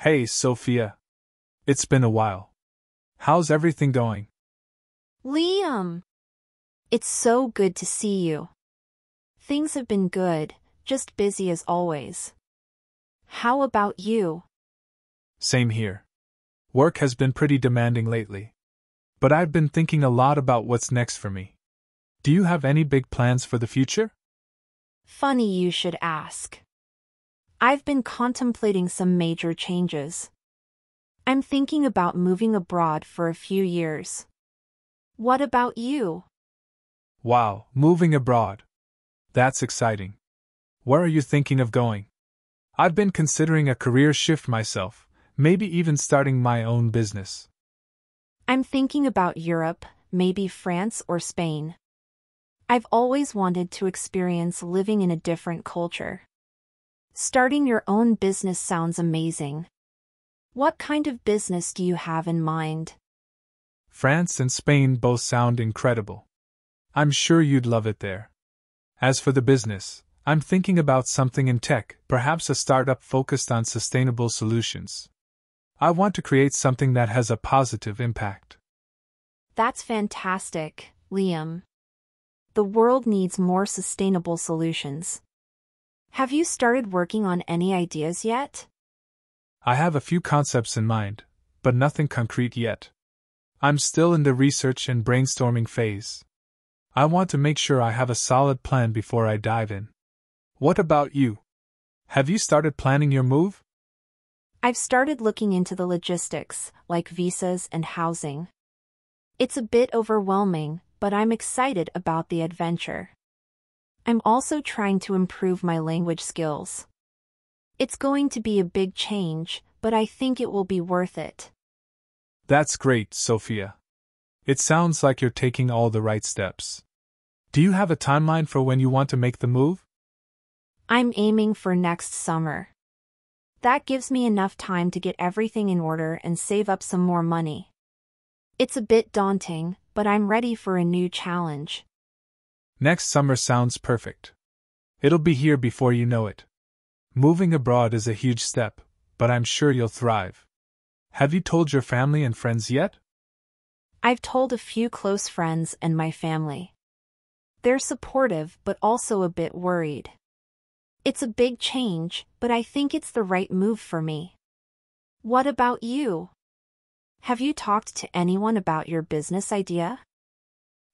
Hey, Sophia. It's been a while. How's everything going? Liam! It's so good to see you. Things have been good, just busy as always. How about you? Same here. Work has been pretty demanding lately. But I've been thinking a lot about what's next for me. Do you have any big plans for the future? Funny you should ask. I've been contemplating some major changes. I'm thinking about moving abroad for a few years. What about you? Wow, moving abroad. That's exciting. Where are you thinking of going? I've been considering a career shift myself, maybe even starting my own business. I'm thinking about Europe, maybe France or Spain. I've always wanted to experience living in a different culture. Starting your own business sounds amazing. What kind of business do you have in mind? France and Spain both sound incredible. I'm sure you'd love it there. As for the business, I'm thinking about something in tech, perhaps a startup focused on sustainable solutions. I want to create something that has a positive impact. That's fantastic, Liam. The world needs more sustainable solutions. Have you started working on any ideas yet? I have a few concepts in mind, but nothing concrete yet. I'm still in the research and brainstorming phase. I want to make sure I have a solid plan before I dive in. What about you? Have you started planning your move? I've started looking into the logistics, like visas and housing. It's a bit overwhelming, but I'm excited about the adventure. I'm also trying to improve my language skills. It's going to be a big change, but I think it will be worth it. That's great, Sophia. It sounds like you're taking all the right steps. Do you have a timeline for when you want to make the move? I'm aiming for next summer. That gives me enough time to get everything in order and save up some more money. It's a bit daunting, but I'm ready for a new challenge. Next summer sounds perfect. It'll be here before you know it. Moving abroad is a huge step, but I'm sure you'll thrive. Have you told your family and friends yet? I've told a few close friends and my family. They're supportive but also a bit worried. It's a big change, but I think it's the right move for me. What about you? Have you talked to anyone about your business idea?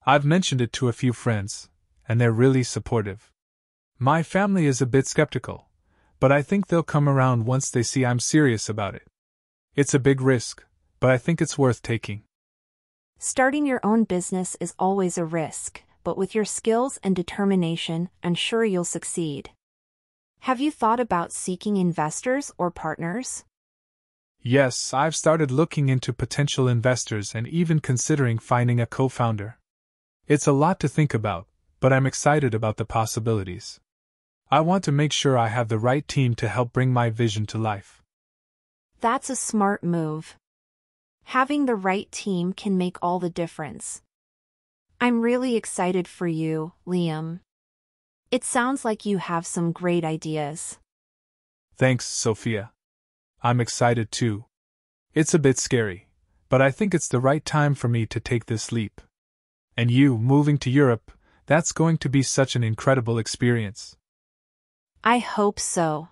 I've mentioned it to a few friends, and they're really supportive. My family is a bit skeptical, but I think they'll come around once they see I'm serious about it. It's a big risk, but I think it's worth taking. Starting your own business is always a risk, but with your skills and determination, I'm sure you'll succeed. Have you thought about seeking investors or partners? Yes, I've started looking into potential investors and even considering finding a co-founder. It's a lot to think about, but I'm excited about the possibilities. I want to make sure I have the right team to help bring my vision to life. That's a smart move. Having the right team can make all the difference. I'm really excited for you, Liam. It sounds like you have some great ideas. Thanks, Sophia. I'm excited too. It's a bit scary, but I think it's the right time for me to take this leap. And you, moving to Europe, that's going to be such an incredible experience. I hope so.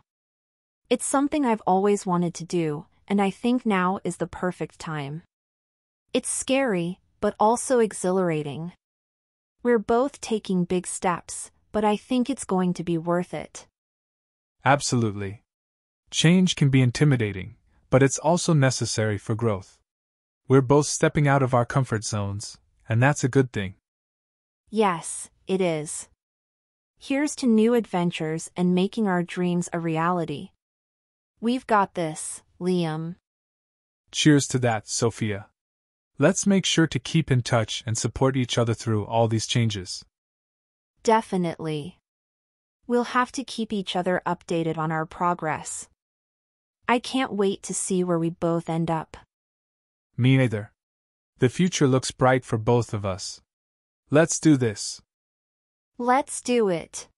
It's something I've always wanted to do, and I think now is the perfect time. It's scary, but also exhilarating. We're both taking big steps, but I think it's going to be worth it. Absolutely. Change can be intimidating, but it's also necessary for growth. We're both stepping out of our comfort zones, and that's a good thing. Yes, it is. Here's to new adventures and making our dreams a reality. We've got this, Liam. Cheers to that, Sophia. Let's make sure to keep in touch and support each other through all these changes. Definitely. We'll have to keep each other updated on our progress. I can't wait to see where we both end up. Me neither. The future looks bright for both of us. Let's do this. Let's do it.